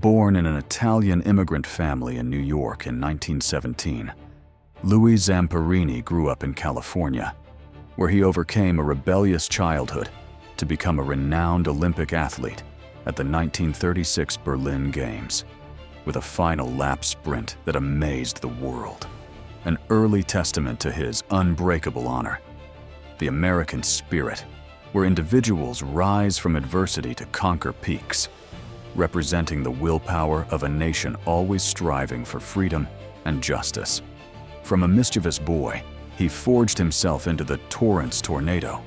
Born in an Italian immigrant family in New York in 1917, Louis Zamperini grew up in California, where he overcame a rebellious childhood to become a renowned Olympic athlete at the 1936 Berlin Games, with a final lap sprint that amazed the world. An early testament to his unbreakable honor, the American spirit, where individuals rise from adversity to conquer peaks, representing the willpower of a nation always striving for freedom and justice. From a mischievous boy, he forged himself into the Torrance tornado,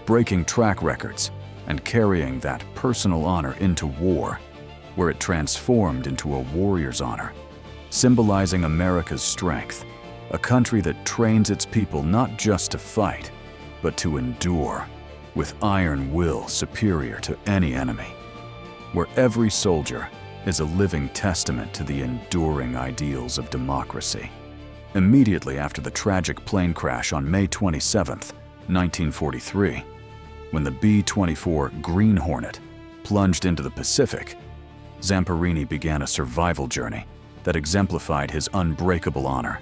breaking track records and carrying that personal honor into war, where it transformed into a warrior's honor, symbolizing America's strength, a country that trains its people not just to fight, but to endure, with iron will superior to any enemy, where every soldier is a living testament to the enduring ideals of democracy. Immediately after the tragic plane crash on May 27, 1943, when the B-24 Green Hornet plunged into the Pacific, Zamperini began a survival journey that exemplified his unbreakable honor,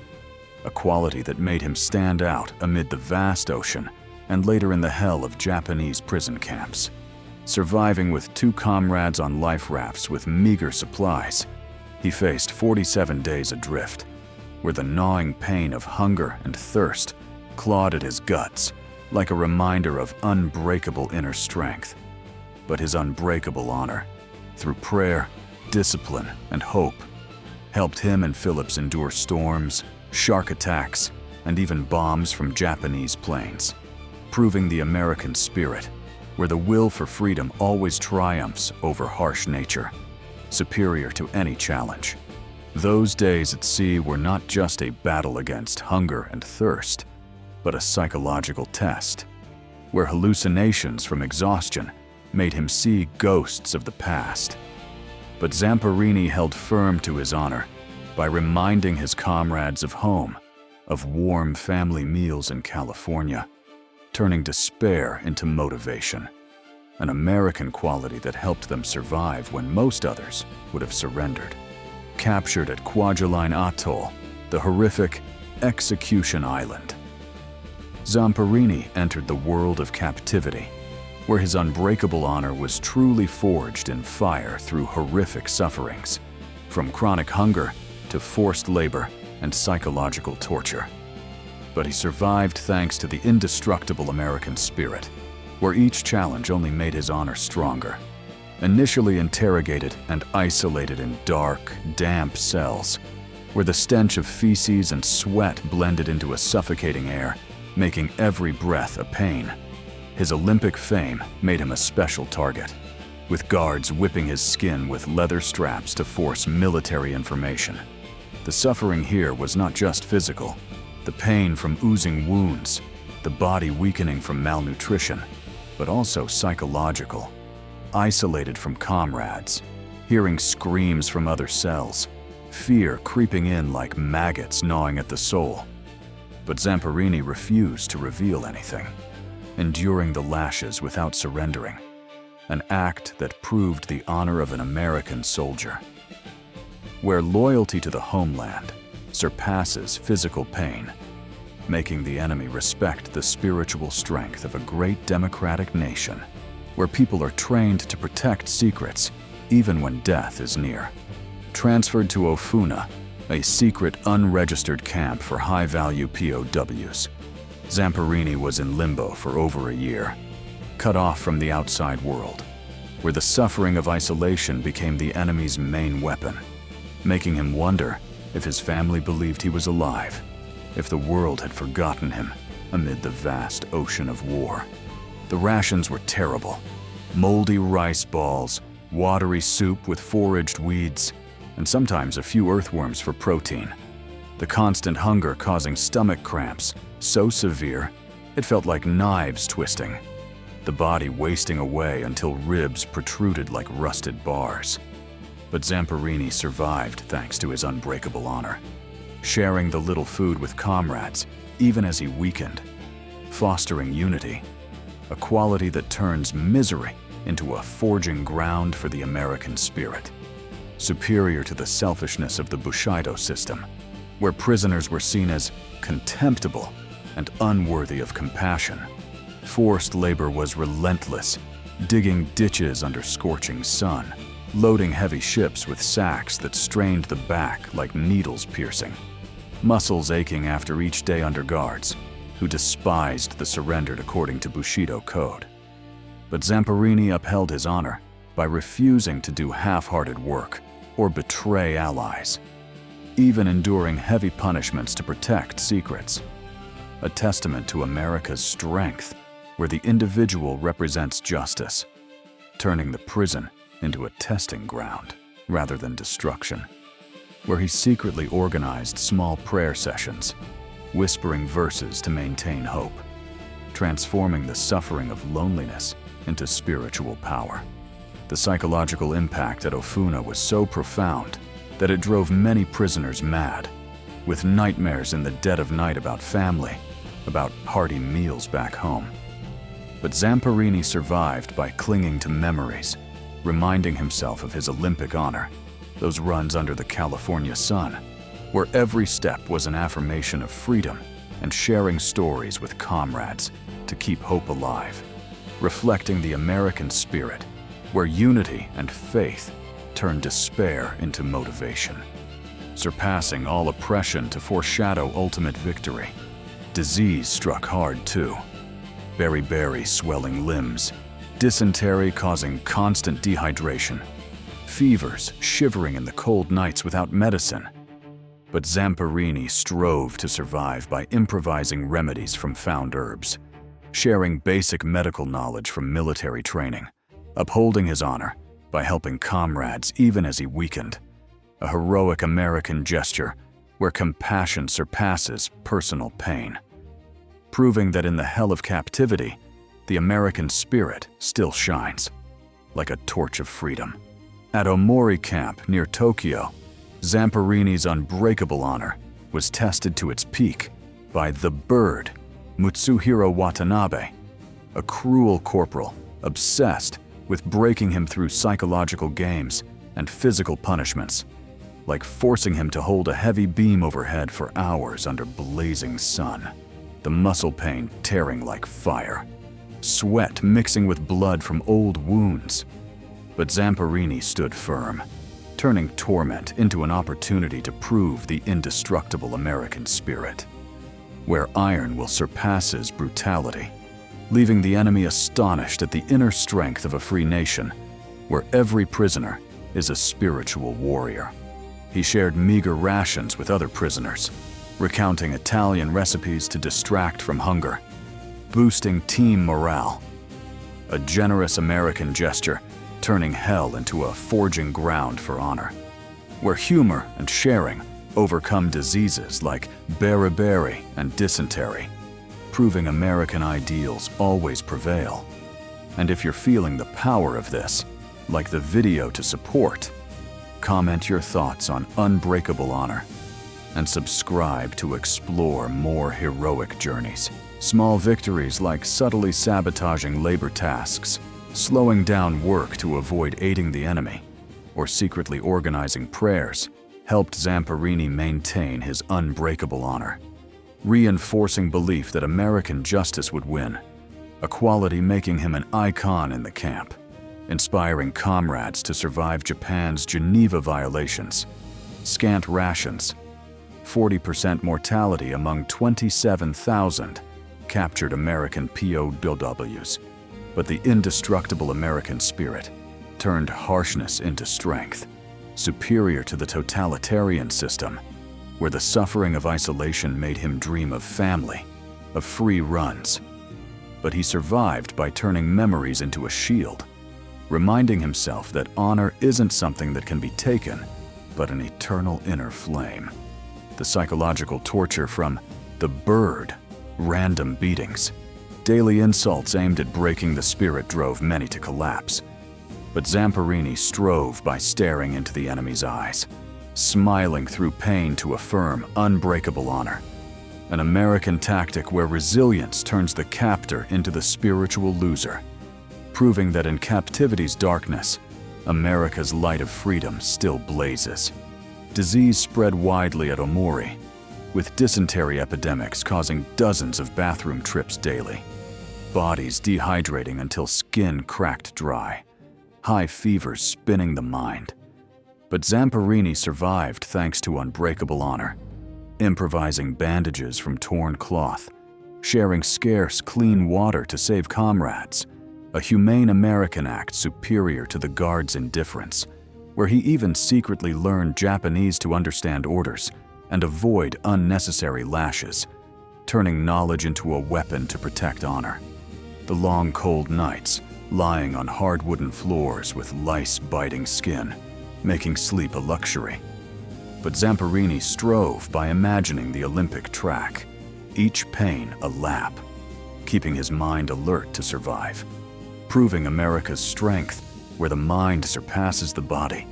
a quality that made him stand out amid the vast ocean and later in the hell of Japanese prison camps. Surviving with 2 comrades on life rafts with meager supplies, he faced 47 days adrift, where the gnawing pain of hunger and thirst clawed at his guts like a reminder of unbreakable inner strength. But his unbreakable honor, through prayer, discipline, and hope, helped him and Phillips endure storms, shark attacks, and even bombs from Japanese planes, proving the American spirit, where the will for freedom always triumphs over harsh nature, superior to any challenge. Those days at sea were not just a battle against hunger and thirst, but a psychological test, where hallucinations from exhaustion made him see ghosts of the past. But Zamperini held firm to his honor by reminding his comrades of home, of warm family meals in California, turning despair into motivation, an American quality that helped them survive when most others would have surrendered. Captured at Kwajalein Atoll, the horrific Execution Island, Zamperini entered the world of captivity, where his unbreakable honor was truly forged in fire through horrific sufferings, from chronic hunger to forced labor and psychological torture. But he survived thanks to the indestructible American spirit, where each challenge only made his honor stronger. Initially interrogated and isolated in dark, damp cells, where the stench of feces and sweat blended into a suffocating air, making every breath a pain, his Olympic fame made him a special target, with guards whipping his skin with leather straps to force military information. The suffering here was not just physical, the pain from oozing wounds, the body weakening from malnutrition, but also psychological. Isolated from comrades, hearing screams from other cells, fear creeping in like maggots gnawing at the soul. But Zamperini refused to reveal anything, enduring the lashes without surrendering, an act that proved the honor of an American soldier. Where loyalty to the homeland surpasses physical pain, making the enemy respect the spiritual strength of a great democratic nation, where people are trained to protect secrets even when death is near. Transferred to Ofuna, a secret unregistered camp for high-value POWs, Zamperini was in limbo for over a year, cut off from the outside world, where the suffering of isolation became the enemy's main weapon, making him wonder if his family believed he was alive, if the world had forgotten him amid the vast ocean of war. The rations were terrible: moldy rice balls, watery soup with foraged weeds, and sometimes a few earthworms for protein. The constant hunger causing stomach cramps, so severe it felt like knives twisting, the body wasting away until ribs protruded like rusted bars. But Zamperini survived thanks to his unbreakable honor, sharing the little food with comrades even as he weakened, fostering unity, a quality that turns misery into a forging ground for the American spirit. superior to the selfishness of the Bushido system, where prisoners were seen as contemptible and unworthy of compassion. Forced labor was relentless, digging ditches under scorching sun, loading heavy ships with sacks that strained the back like needles piercing, muscles aching after each day under guards who despised the surrendered according to Bushido code. But Zamperini upheld his honor by refusing to do half-hearted work or betray allies, even enduring heavy punishments to protect secrets. A testament to America's strength, where the individual represents justice, turning the prison into a testing ground rather than destruction, where he secretly organized small prayer sessions, whispering verses to maintain hope, transforming the suffering of loneliness into spiritual power. The psychological impact at Ofuna was so profound that it drove many prisoners mad, with nightmares in the dead of night about family, about hearty meals back home. But Zamperini survived by clinging to memories, reminding himself of his Olympic honor, those runs under the California sun, where every step was an affirmation of freedom and sharing stories with comrades to keep hope alive, reflecting the American spirit, where unity and faith turned despair into motivation, surpassing all oppression to foreshadow ultimate victory. Disease struck hard too. Beriberi swelling limbs, dysentery causing constant dehydration, fevers shivering in the cold nights without medicine. But Zamperini strove to survive by improvising remedies from found herbs, sharing basic medical knowledge from military training, upholding his honor by helping comrades even as he weakened. A heroic American gesture where compassion surpasses personal pain, proving that in the hell of captivity, the American spirit still shines, like a torch of freedom. At Omori Camp near Tokyo, Zamperini's unbreakable honor was tested to its peak by the Bird, Mutsuhiro Watanabe, a cruel corporal obsessed with breaking him through psychological games and physical punishments, like forcing him to hold a heavy beam overhead for hours under blazing sun, the muscle pain tearing like fire, sweat mixing with blood from old wounds. But Zamperini stood firm, turning torment into an opportunity to prove the indestructible American spirit, where iron will surpass his brutality, leaving the enemy astonished at the inner strength of a free nation, where every prisoner is a spiritual warrior. He shared meager rations with other prisoners, recounting Italian recipes to distract from hunger, boosting team morale. A generous American gesture turning hell into a forging ground for honor, where humor and sharing overcome diseases like beriberi and dysentery, proving American ideals always prevail. And if you're feeling the power of this, like the video to support, comment your thoughts on unbreakable honor, and subscribe to explore more heroic journeys. Small victories like subtly sabotaging labor tasks, slowing down work to avoid aiding the enemy, or secretly organizing prayers helped Zamperini maintain his unbreakable honor, reinforcing belief that American justice would win, a quality making him an icon in the camp, inspiring comrades to survive Japan's Geneva violations, scant rations, 40% mortality among 27,000 captured American POWs. But the indestructible American spirit turned harshness into strength, superior to the totalitarian system, where the suffering of isolation made him dream of family, of free runs. But he survived by turning memories into a shield, reminding himself that honor isn't something that can be taken, but an eternal inner flame. The psychological torture from the Bird, random beatings, daily insults aimed at breaking the spirit drove many to collapse. But Zamperini strove by staring into the enemy's eyes, smiling through pain to affirm unbreakable honor. An American tactic where resilience turns the captor into the spiritual loser, proving that in captivity's darkness, America's light of freedom still blazes. Disease spread widely at Omori, with dysentery epidemics causing dozens of bathroom trips daily. Bodies dehydrating until skin cracked dry. High fevers spinning the mind. But Zamperini survived thanks to unbreakable honor, improvising bandages from torn cloth, sharing scarce, clean water to save comrades, a humane American act superior to the guards' indifference, where he even secretly learned Japanese to understand orders and avoid unnecessary lashes, turning knowledge into a weapon to protect honor. The long, cold nights, lying on hard wooden floors with lice-biting skin, making sleep a luxury. But Zamperini strove by imagining the Olympic track, each pain a lap, keeping his mind alert to survive, proving America's strength where the mind surpasses the body.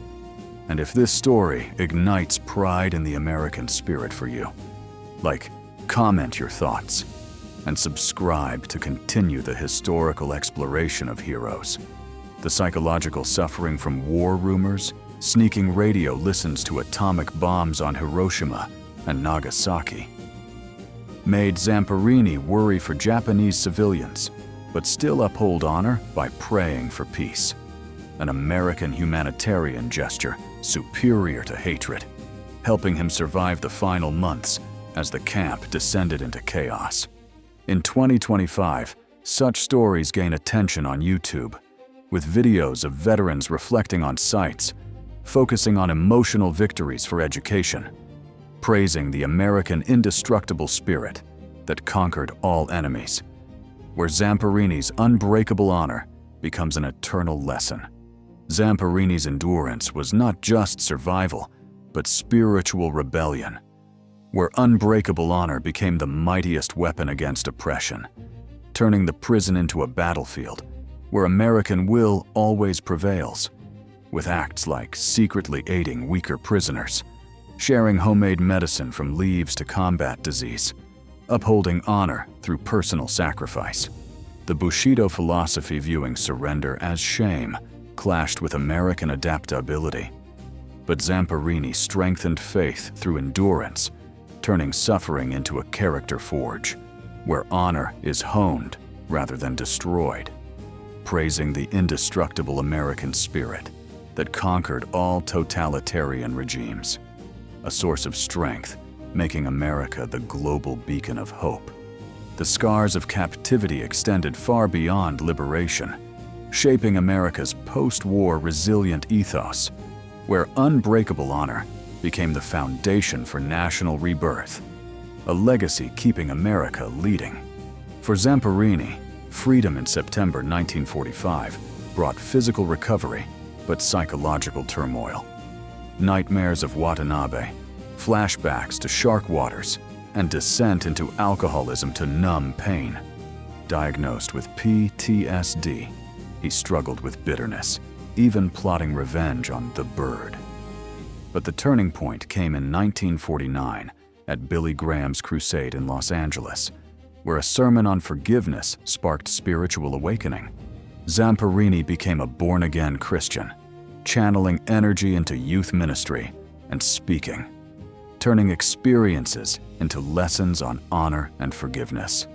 And if this story ignites pride in the American spirit for you, comment your thoughts, and subscribe to continue the historical exploration of heroes. The psychological suffering from war rumors, sneaking radio listens to atomic bombs on Hiroshima and Nagasaki, made Zamperini worry for Japanese civilians, but still uphold honor by praying for peace. An American humanitarian gesture superior to hatred, helping him survive the final months as the camp descended into chaos. In 2025, such stories gain attention on YouTube, with videos of veterans reflecting on sites, focusing on emotional victories for education, praising the American indestructible spirit that conquered all enemies, where Zamperini's unbreakable honor becomes an eternal lesson. Zamperini's endurance was not just survival, but spiritual rebellion, where unbreakable honor became the mightiest weapon against oppression, turning the prison into a battlefield where American will always prevails, with acts like secretly aiding weaker prisoners, sharing homemade medicine from leaves to combat disease, upholding honor through personal sacrifice. The Bushido philosophy viewing surrender as shame clashed with American adaptability, but Zamperini strengthened faith through endurance, turning suffering into a character forge, where honor is honed rather than destroyed, praising the indestructible American spirit that conquered all totalitarian regimes, a source of strength, making America the global beacon of hope. The scars of captivity extended far beyond liberation, shaping America's post-war resilient ethos, where unbreakable honor became the foundation for national rebirth, a legacy keeping America leading. For Zamperini, freedom in September 1945 brought physical recovery, but psychological turmoil. Nightmares of Watanabe, flashbacks to shark waters, and descent into alcoholism to numb pain. Diagnosed with PTSD, he struggled with bitterness, even plotting revenge on the Bird. But the turning point came in 1949 at Billy Graham's crusade in Los Angeles, where a sermon on forgiveness sparked spiritual awakening. Zamperini became a born-again Christian, channeling energy into youth ministry and speaking, turning experiences into lessons on honor and forgiveness.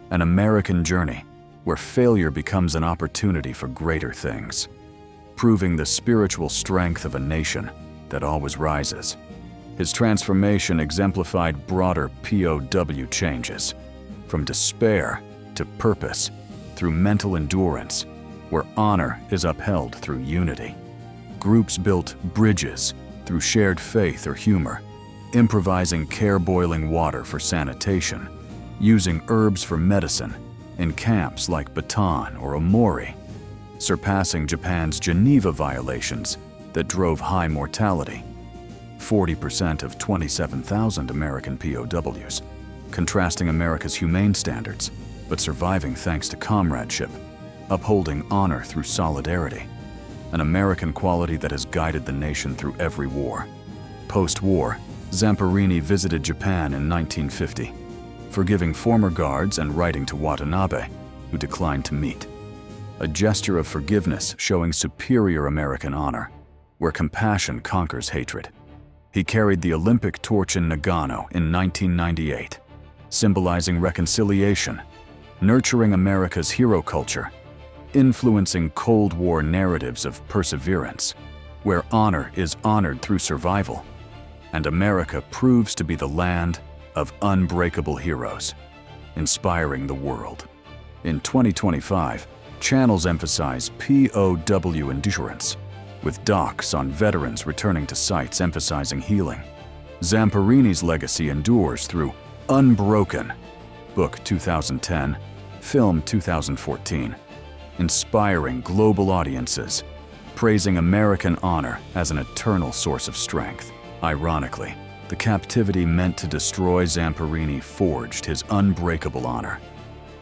An American journey where failure becomes an opportunity for greater things, proving the spiritual strength of a nation that always rises. His transformation exemplified broader POW changes, from despair to purpose, through mental endurance, where honor is upheld through unity. Groups built bridges through shared faith or humor, improvising care-boiling water for sanitation, using herbs for medicine in camps like Bataan or Omori, surpassing Japan's Geneva violations that drove high mortality. 40% of 27,000 American POWs, contrasting America's humane standards, but surviving thanks to comradeship, upholding honor through solidarity, an American quality that has guided the nation through every war. Post-war, Zamperini visited Japan in 1950, forgiving former guards and writing to Watanabe, who declined to meet. a gesture of forgiveness showing superior American honor, where compassion conquers hatred. He carried the Olympic torch in Nagano in 1998, symbolizing reconciliation, nurturing America's hero culture, influencing Cold War narratives of perseverance, where honor is honored through survival, and America proves to be the land of unbreakable heroes, inspiring the world. In 2025, channels emphasize POW endurance, with docs on veterans returning to sites emphasizing healing. Zamperini's legacy endures through Unbroken, book 2010, film 2014, inspiring global audiences, praising American honor as an eternal source of strength. Ironically, the captivity meant to destroy Zamperini forged his unbreakable honor,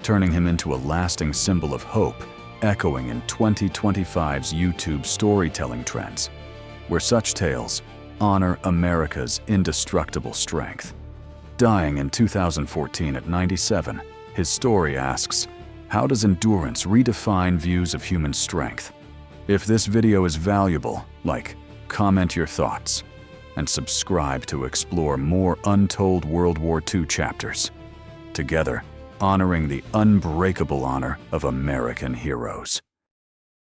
turning him into a lasting symbol of hope, echoing in 2025's YouTube storytelling trends, where such tales honor America's indestructible strength. Dying in 2014 at 97, his story asks, how does endurance redefine views of human strength? If this video is valuable, like, comment your thoughts, and subscribe to explore more untold World War II chapters. Together, honoring the unbreakable honor of American heroes.